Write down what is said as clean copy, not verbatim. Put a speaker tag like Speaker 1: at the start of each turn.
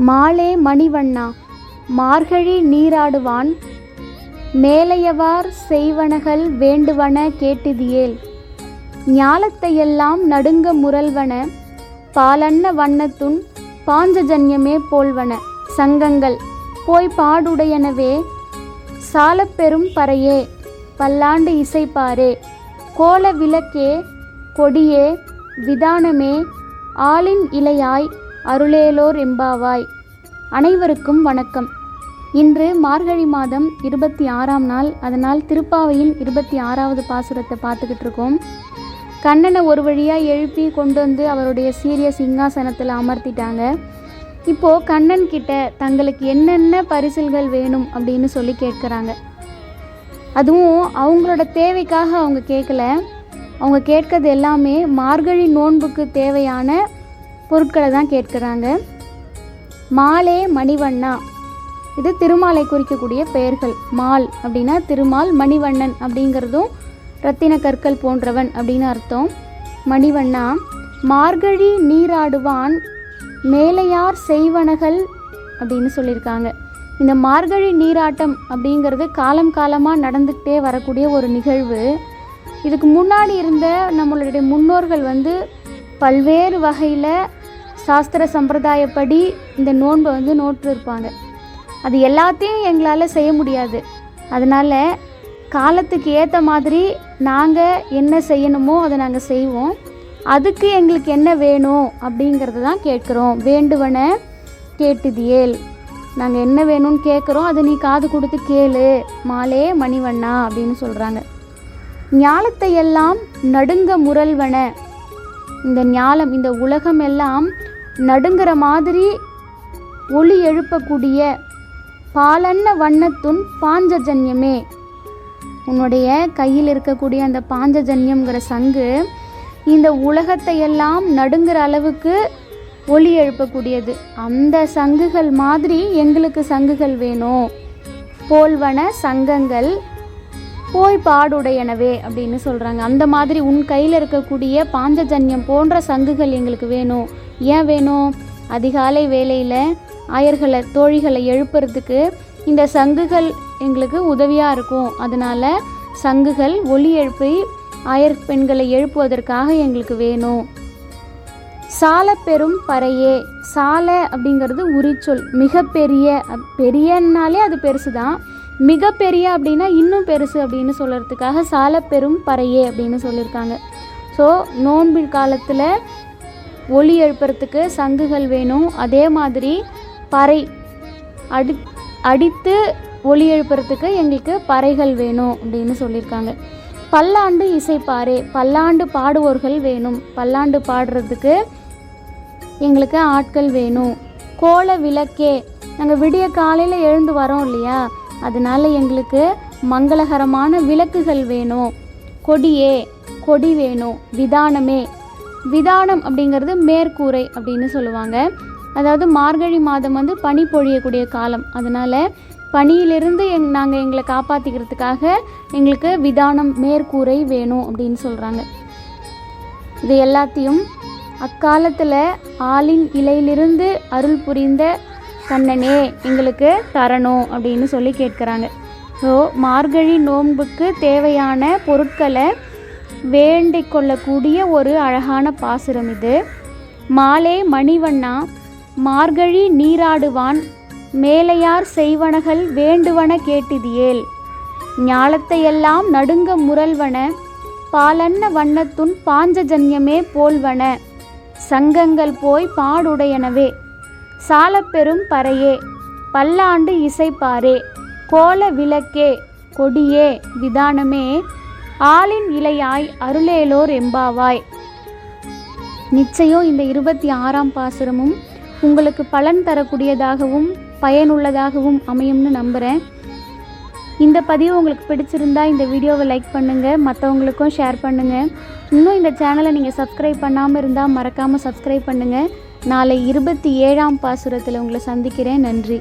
Speaker 1: மாலே மணிவண்ணா மார்கழி நீராடுவான் மேலையவார் செய்வனகள் வேண்டுவன கேட்டிதியேல் ஞாலத்தையெல்லாம் நடுங்க முரல்வன பாலன்ன வண்ணத்துன் பாஞ்சஜன்யமே போல்வன சங்கங்கள் போய் பாடுடையனவே சாலப்பெரும் பறையே பல்லாண்டு இசைப்பாரே கோல விளக்கே கொடியே விதானமே ஆலின் இலையாய் அருளேலோர் எம்பாவாய். அனைவருக்கும் வணக்கம். இன்று மார்கழி மாதம் 26ஆம் நாள். அதனால் திருப்பாவையின் 26வது பாசுரத்தை பார்த்துக்கிட்டு இருக்கோம். கண்ணனை ஒரு வழியாக எழுப்பி கொண்டு வந்து அவருடைய சீரிய சிங்காசனத்தில் அமர்த்திட்டாங்க. இப்போது கண்ணன் கிட்ட தங்களுக்கு என்னென்ன பரிசில்கள் வேணும் அப்படின்னு சொல்லி கேட்குறாங்க. அதுவும் அவங்களோட தேவைக்காக அவங்க கேட்கல. அவங்க கேட்கறது எல்லாமே மார்கழி நோன்புக்கு தேவையான பொருட்களை தான் கேட்குறாங்க. மாலே மணிவண்ணா, இது திருமாலை குறிக்கக்கூடிய பெயர்கள். மால் அப்படின்னா திருமால், மணிவண்ணன் அப்படிங்கிறதும் இரத்தின கற்கள் போன்றவன் அப்படின்னு அர்த்தம். மணிவண்ணா மார்கழி நீராடுவான் மேலையார் செய்வனகள் அப்படின்னு சொல்லியிருக்காங்க. இந்த மார்கழி நீராட்டம் அப்படிங்கிறது காலம் காலமாக நடந்துக்கிட்டே வரக்கூடிய ஒரு நிகழ்வு. இதுக்கு முன்னாடி இருந்த நம்மளுடைய முன்னோர்கள் பல்வேறு வகையில் சாஸ்திர சம்பிரதாயப்படி இந்த நோன்பை நோற்று இருப்பாங்க. அது எல்லாத்தையும் எங்களால் செய்ய முடியாது. அதனால் காலத்துக்கு ஏற்ற மாதிரி நாங்கள் என்ன செய்யணுமோ அதை நாங்கள் செய்வோம். அதுக்கு எங்களுக்கு என்ன வேணும் அப்படிங்கிறது தான் கேட்குறோம். வேண்டுவன கேட்டுதியேல், நாங்கள் என்ன வேணும்னு கேட்குறோம், அதை நீ காது கொடுத்து கேளு மாலே மணிவண்ணா அப்படின்னு சொல்கிறாங்க. ஞாலத்தை எல்லாம் நடுங்க முரல்வன, இந்த ஞாலம், இந்த உலகம் எல்லாம் நடுங்கிற மாதிரி ஒளி எழுப்பக்கூடிய பாலன்ன வண்ணத்துன் பாஞ்சஜன்யமே, உன்னுடைய கையில் இருக்கக்கூடிய அந்த பாஞ்சஜன்யம்ங்கிற சங்கு இந்த உலகத்தை எல்லாம் நடுங்கிற அளவுக்கு ஒளி எழுப்பக்கூடியது. அந்த சங்குகள் மாதிரி எங்களுக்கு சங்குகள் வேணும். போல்வன சங்கங்கள் போய் பாடுடையனவே அப்படின்னு சொல்கிறாங்க. அந்த மாதிரி உன் கையில் இருக்கக்கூடிய பாஞ்சஜன்யம் போன்ற சங்குகள் எங்களுக்கு வேணும். ஏன் வேணும்? அதிகாலை வேளையில் ஆயர்களை தோழிகளை எழுப்புறதுக்கு இந்த சங்குகள் எங்களுக்கு உதவியாக இருக்கும். அதனால் சங்குகள் ஒளி எழுப்பி ஆயர் பெண்களை எழுப்புவதற்காக எங்களுக்கு வேணும். சால பெரும் பறையே, சால அப்படிங்கிறது உரிச்சொல். மிகப்பெரிய, பெரியன்னாலே அது பெருசு தான். மிகப்பெரிய அப்படின்னா இன்னும் பெருசு அப்படின்னு சொல்கிறதுக்காக சால பெரும் பறையே அப்படின்னு சொல்லியிருக்காங்க. ஸோ நோன்பு காலத்தில் ஒளி எழுப்புறதுக்கு சங்குகள் வேணும். அதே மாதிரி பறை அடித்து ஒளி எழுப்புறதுக்கு எங்களுக்கு பறைகள் வேணும் அப்படின்னு சொல்லியிருக்காங்க. பல்லாண்டு இசைப்பாரே, பல்லாண்டு பாடுவோர்கள் வேணும். பல்லாண்டு பாடுறதுக்கு எங்களுக்கு ஆட்கள் வேணும். கோல விளக்கே, நாங்கள் விடிய காலையில் எழுந்து வரோம் இல்லையா, அதனால் எங்களுக்கு மங்களகரமான விளக்குகள் வேணும். கொடியே, கொடி வேணும். விதானமே, விதானம் அப்படிங்கிறது மேற்கூரை அப்படின்னு சொல்லுவாங்க. அதாவது மார்கழி மாதம் பனி பொழியக்கூடிய காலம். அதனால் பனியிலிருந்து நாங்கள் எங்களை காப்பாற்றிக்கிறதுக்காக எங்களுக்கு விதானம், மேற்கூரை வேணும் அப்படின்னு சொல்கிறாங்க. இது எல்லாத்தையும் அக்காலத்தில் ஆலின் இலையிலிருந்து அருள் புரிந்த கண்ணனே எங்களுக்கு தரணும் அப்படின்னு சொல்லி கேட்குறாங்க. ஸோ மார்கழி நோன்புக்கு தேவையான பொருட்களை வேண்டிக் கொள்ளக்கூடிய ஒரு அழகான பாசுரம் இது. மாலே மணிவண்ணா மார்கழி நீராடுவான் மேலையார் செய்வனகள் வேண்டுவன கேட்டிதியேல் ஞாலத்தையெல்லாம் நடுங்க முரல்வன பாலன்ன வண்ணத்துன் பாஞ்சஜன்யமே போல்வன சங்கங்கள் போய் பாடுடையனவே சாலப்பெரும் பறையே பல்லாண்டு இசைப்பாரே கோல விளக்கே கொடியே விதானமே ஆலின் இலையாய் அருளேலோர் எம்பாவாய். நிச்சயம் இந்த 26ஆம் பாசுரமும் உங்களுக்கு பலன் தரக்கூடியதாகவும் பயனுள்ளதாகவும் அமையும்னு நம்புகிறேன். இந்த பதிவு உங்களுக்கு பிடிச்சிருந்தா இந்த வீடியோவை லைக் பண்ணுங்கள், மற்றவங்களுக்கும் ஷேர் பண்ணுங்கள். இன்னும் இந்த சேனலை நீங்கள் சப்ஸ்கிரைப் பண்ணாமல் இருந்தால் மறக்காமல் சப்ஸ்கிரைப் பண்ணுங்கள். நாளை 27ஆம் பாசுரத்தில் உங்களை சந்திக்கிறேன். நன்றி.